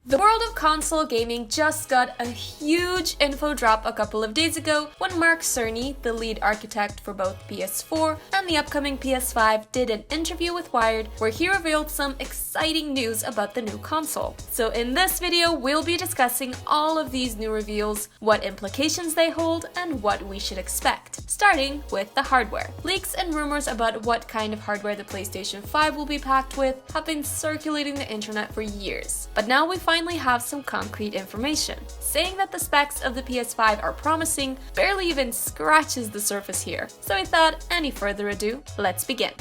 The world of console gaming just got a huge info drop a couple of days ago when Mark Cerny, the lead architect for both PS4 and the upcoming PS5, did an interview with Wired where he revealed some exciting news about the new console. So in this video, we'll be discussing all of these new reveals, what implications they hold, and what we should expect. Starting with the hardware. Leaks and rumors about what kind of hardware the PlayStation 5 will be packed with have been circulating the internet for years. But now we finally have some concrete information. Saying that the specs of the PS5 are promising barely even scratches the surface here. So without any further ado, let's begin.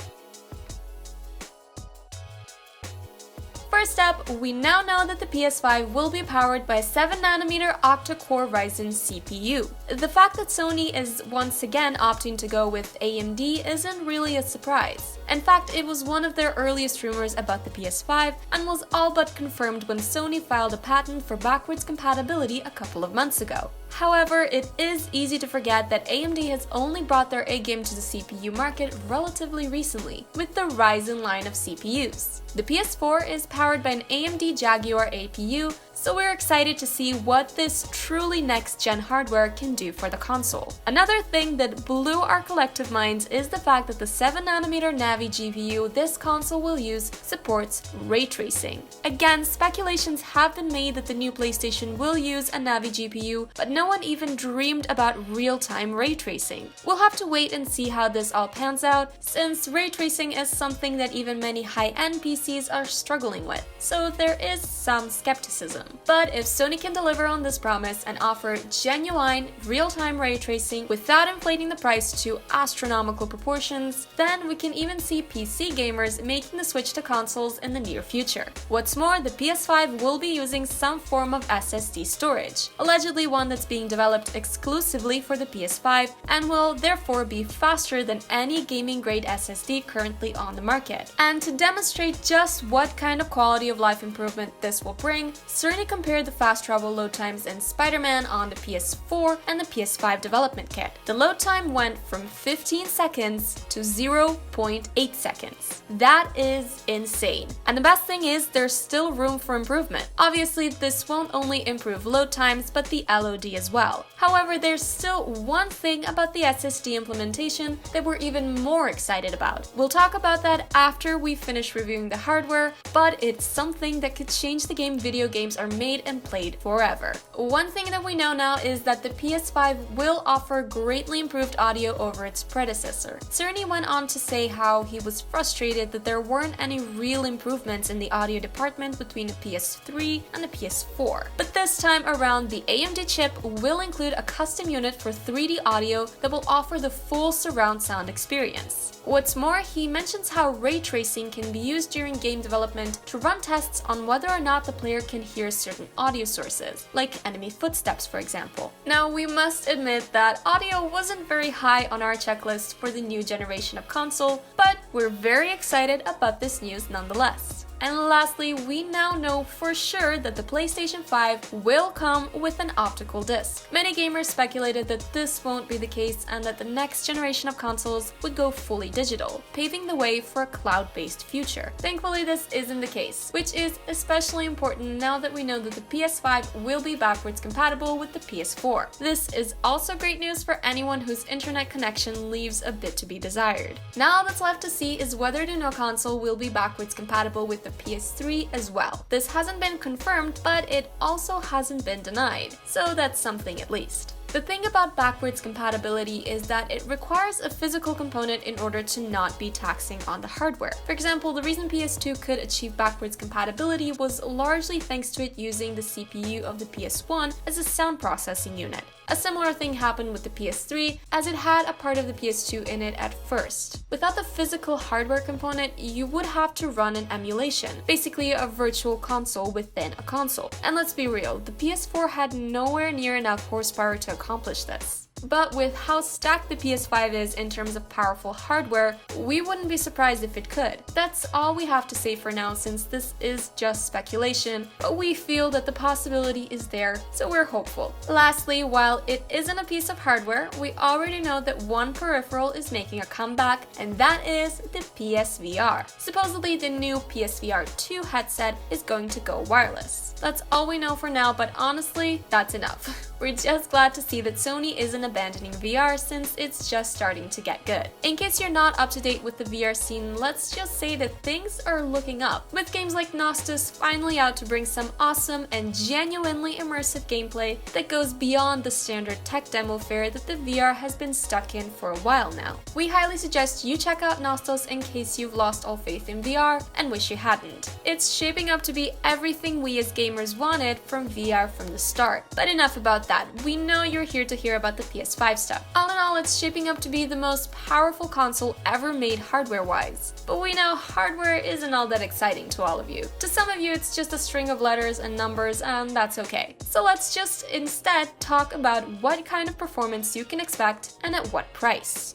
First up, we now know that the PS5 will be powered by a 7nm octa-core Ryzen CPU. The fact that Sony is once again opting to go with AMD isn't really a surprise. In fact, it was one of their earliest rumors about the PS5 and was all but confirmed when Sony filed a patent for backwards compatibility a couple of months ago. However, it is easy to forget that AMD has only brought their A-game to the CPU market relatively recently, with the Ryzen line of CPUs. The PS4 is powered by an AMD Jaguar APU, so we're excited to see what this truly next-gen hardware can do for the console. Another thing that blew our collective minds is the fact that the 7nm Navi GPU this console will use supports ray tracing. Again, speculations have been made that the new PlayStation will use a Navi GPU, but no one even dreamed about real-time ray tracing. We'll have to wait and see how this all pans out, since ray tracing is something that even many high-end PCs are struggling with, so there is some skepticism. But if Sony can deliver on this promise and offer genuine, real-time ray tracing without inflating the price to astronomical proportions, then we can even see PC gamers making the switch to consoles in the near future. What's more, the PS5 will be using some form of SSD storage, allegedly one that's being developed exclusively for the PS5 and will therefore be faster than any gaming-grade SSD currently on the market. And to demonstrate just what kind of quality of life improvement this will bring, Cerny compared the fast travel load times in Spider-Man on the PS4 and the PS5 development kit. The load time went from 15 seconds to 0.8 seconds. That is insane. And the best thing is, there's still room for improvement. Obviously, this won't only improve load times, but the LOD as well. However, there's still one thing about the SSD implementation that we're even more excited about. We'll talk about that after we finish reviewing the hardware, but it's something that could change the game video games are made and played forever. One thing that we know now is that the PS5 will offer greatly improved audio over its predecessor. Cerny went on to say how he was frustrated that there weren't any real improvements in the audio department between the PS3 and the PS4. But this time around, the AMD chip will include a custom unit for 3D audio that will offer the full surround sound experience. What's more, he mentions how ray tracing can be used during game development to run tests on whether or not the player can hear certain audio sources, like enemy footsteps for example. Now, we must admit that audio wasn't very high on our checklist for the new generation of console, but we're very excited about this news nonetheless. And lastly, we now know for sure that the PlayStation 5 will come with an optical disc. Many gamers speculated that this won't be the case and that the next generation of consoles would go fully digital, paving the way for a cloud-based future. Thankfully, this isn't the case, which is especially important now that we know that the PS5 will be backwards compatible with the PS4. This is also great news for anyone whose internet connection leaves a bit to be desired. Now all that's left to see is whether the new console will be backwards compatible with the PS3 as well. This hasn't been confirmed, but it also hasn't been denied, so that's something at least. The thing about backwards compatibility is that it requires a physical component in order to not be taxing on the hardware. For example, the reason PS2 could achieve backwards compatibility was largely thanks to it using the CPU of the PS1 as a sound processing unit. A similar thing happened with the PS3, as it had a part of the PS2 in it at first. Without the physical hardware component, you would have to run an emulation, basically a virtual console within a console. And let's be real, the PS4 had nowhere near enough horsepower to accomplish this. But with how stacked the PS5 is in terms of powerful hardware, we wouldn't be surprised if it could. That's all we have to say for now, since this is just speculation, but we feel that the possibility is there, so we're hopeful. Lastly, while it isn't a piece of hardware, we already know that one peripheral is making a comeback, and that is the PSVR. Supposedly, the new PSVR 2 headset is going to go wireless. That's all we know for now, but honestly, that's enough. We're just glad to see that Sony isn't abandoning VR, since it's just starting to get good. In case you're not up to date with the VR scene, let's just say that things are looking up, with games like Nostos finally out to bring some awesome and genuinely immersive gameplay that goes beyond the standard tech demo fare that the VR has been stuck in for a while now. We highly suggest you check out Nostos in case you've lost all faith in VR and wish you hadn't. It's shaping up to be everything we as gamers wanted from VR from the start. But enough about that, we know you're here to hear about the PS5 stuff. All in all, it's shaping up to be the most powerful console ever made hardware-wise. But we know hardware isn't all that exciting to all of you. To some of you, it's just a string of letters and numbers, and that's okay. So let's just instead talk about what kind of performance you can expect and at what price.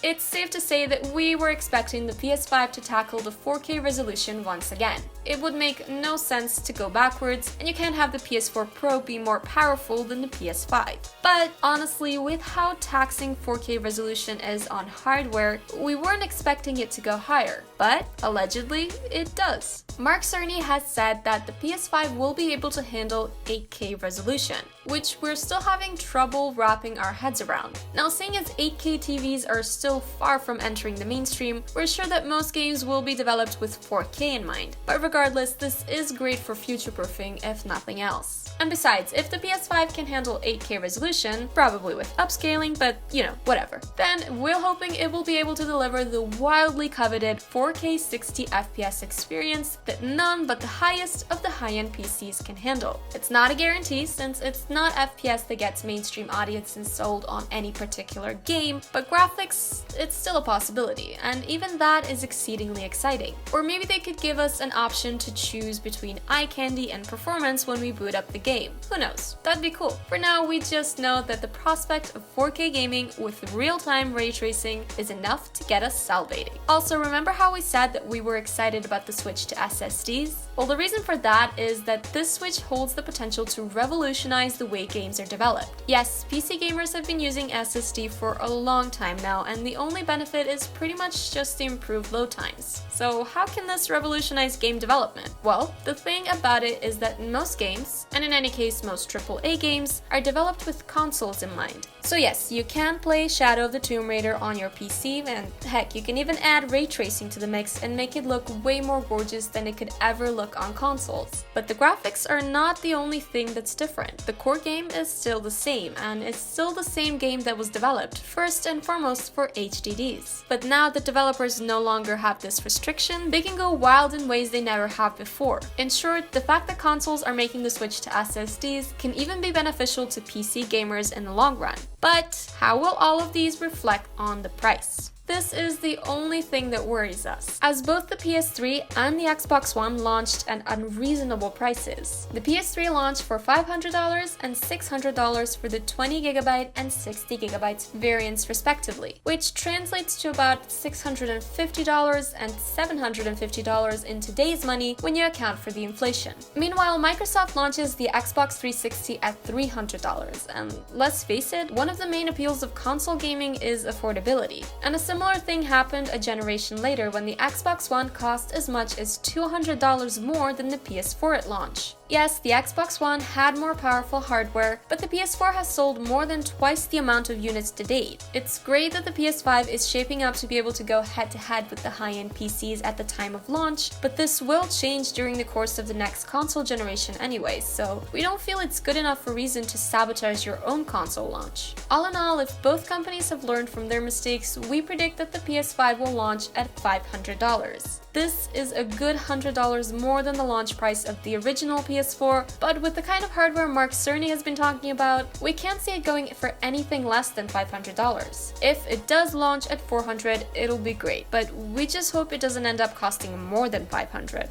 It's safe to say that we were expecting the PS5 to tackle the 4K resolution once again. It would make no sense to go backwards, and you can't have the PS4 Pro be more powerful than the PS5. But honestly, with how taxing 4K resolution is on hardware, we weren't expecting it to go higher, but allegedly it does. Mark Cerny has said that the PS5 will be able to handle 8K resolution, which we're still having trouble wrapping our heads around. Now, seeing as 8K TVs are still far from entering the mainstream, we're sure that most games will be developed with 4K in mind. But regardless, this is great for future-proofing if nothing else. And besides, if the PS5 can handle 8K resolution, probably with upscaling, but you know, whatever, then we're hoping it will be able to deliver the wildly coveted 4K 60 FPS experience that none but the highest of the high-end PCs can handle. It's not a guarantee, since it's not FPS that gets mainstream audiences sold on any particular game, but graphics, it's still a possibility, and even that is exceedingly exciting. Or maybe they could give us an option to choose between eye candy and performance when we boot up the game. Who knows? That'd be cool. For now, we just know that the prospect of 4K gaming with real-time ray tracing is enough to get us salivating. Also, remember how we said that we were excited about the switch to SSDs? Well, the reason for that is that this switch holds the potential to revolutionize the way games are developed. Yes, PC gamers have been using SSD for a long time now, and the only benefit is pretty much just the improved load times. So how can this revolutionize game development? Well, the thing about it is that most games, and in any case most AAA games, are developed with consoles in mind. So yes, you can play Shadow of the Tomb Raider on your PC, and heck, you can even add ray tracing to the mix and make it look way more gorgeous than it could ever look on consoles. But the graphics are not the only thing that's different. The core game is still the same, and it's still the same game that was developed first and foremost for HDDs. But now that developers no longer have this restriction, they can go wild in ways they never have before. In short, the fact that consoles are making the switch to SSDs can even be beneficial to PC gamers in the long run. But how will all of these reflect on the price? This is the only thing that worries us, as both the PS3 and the Xbox One launched at unreasonable prices. The PS3 launched for $500 and $600 for the 20GB and 60GB variants respectively, which translates to about $650 and $750 in today's money when you account for the inflation. Meanwhile, Microsoft launches the Xbox 360 at $300, and let's face it, one of the main appeals of console gaming is affordability. And a similar thing happened a generation later when the Xbox One cost as much as $200 more than the PS4 at launch. Yes, the Xbox One had more powerful hardware, but the PS4 has sold more than twice the amount of units to date. It's great that the PS5 is shaping up to be able to go head-to-head with the high-end PCs at the time of launch, but this will change during the course of the next console generation anyway, so we don't feel it's good enough a reason to sabotage your own console launch. All in all, if both companies have learned from their mistakes, we predict that the PS5 will launch at $500. This is a good $100 more than the launch price of the original PS4, but with the kind of hardware Mark Cerny has been talking about, we can't see it going for anything less than $500. If it does launch at $400, it'll be great, but we just hope it doesn't end up costing more than $500.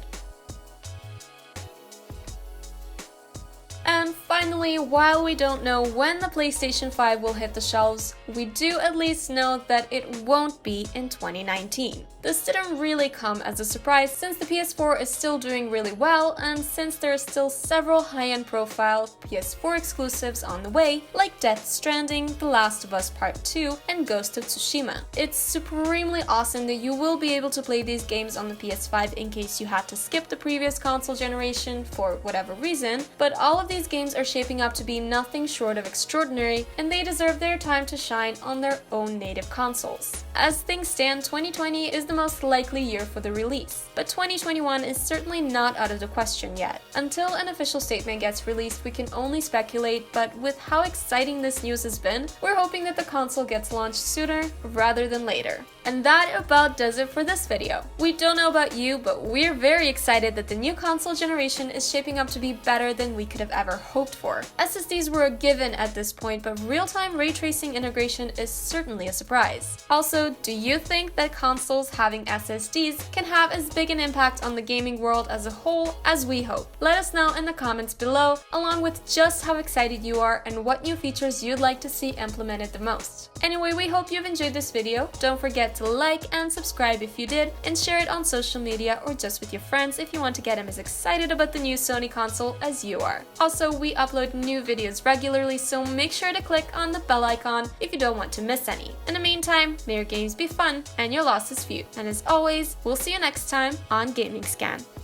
And finally, finally, while we don't know when the PlayStation 5 will hit the shelves, we do at least know that it won't be in 2019. This didn't really come as a surprise since the PS4 is still doing really well and since there are still several high-end profile PS4 exclusives on the way, like Death Stranding, The Last of Us Part 2, and Ghost of Tsushima. It's supremely awesome that you will be able to play these games on the PS5 in case you had to skip the previous console generation for whatever reason, but all of these games are shaping up to be nothing short of extraordinary, and they deserve their time to shine on their own native consoles. As things stand, 2020 is the most likely year for the release, but 2021 is certainly not out of the question yet. Until an official statement gets released, we can only speculate, but with how exciting this news has been, we're hoping that the console gets launched sooner rather than later. And that about does it for this video. We don't know about you, but we're very excited that the new console generation is shaping up to be better than we could have ever hoped for. SSDs were a given at this point, but real-time ray tracing integration is certainly a surprise. Also, do you think that consoles having SSDs can have as big an impact on the gaming world as a whole as we hope? Let us know in the comments below, along with just how excited you are and what new features you'd like to see implemented the most. Anyway, we hope you've enjoyed this video. Don't forget to like and subscribe if you did, and share it on social media or just with your friends if you want to get them as excited about the new Sony console as you are. Also, we upload new videos regularly, so make sure to click on the bell icon if you don't want to miss any. In the meantime, may your games be fun and your losses few. And as always, we'll see you next time on Gaming Scan.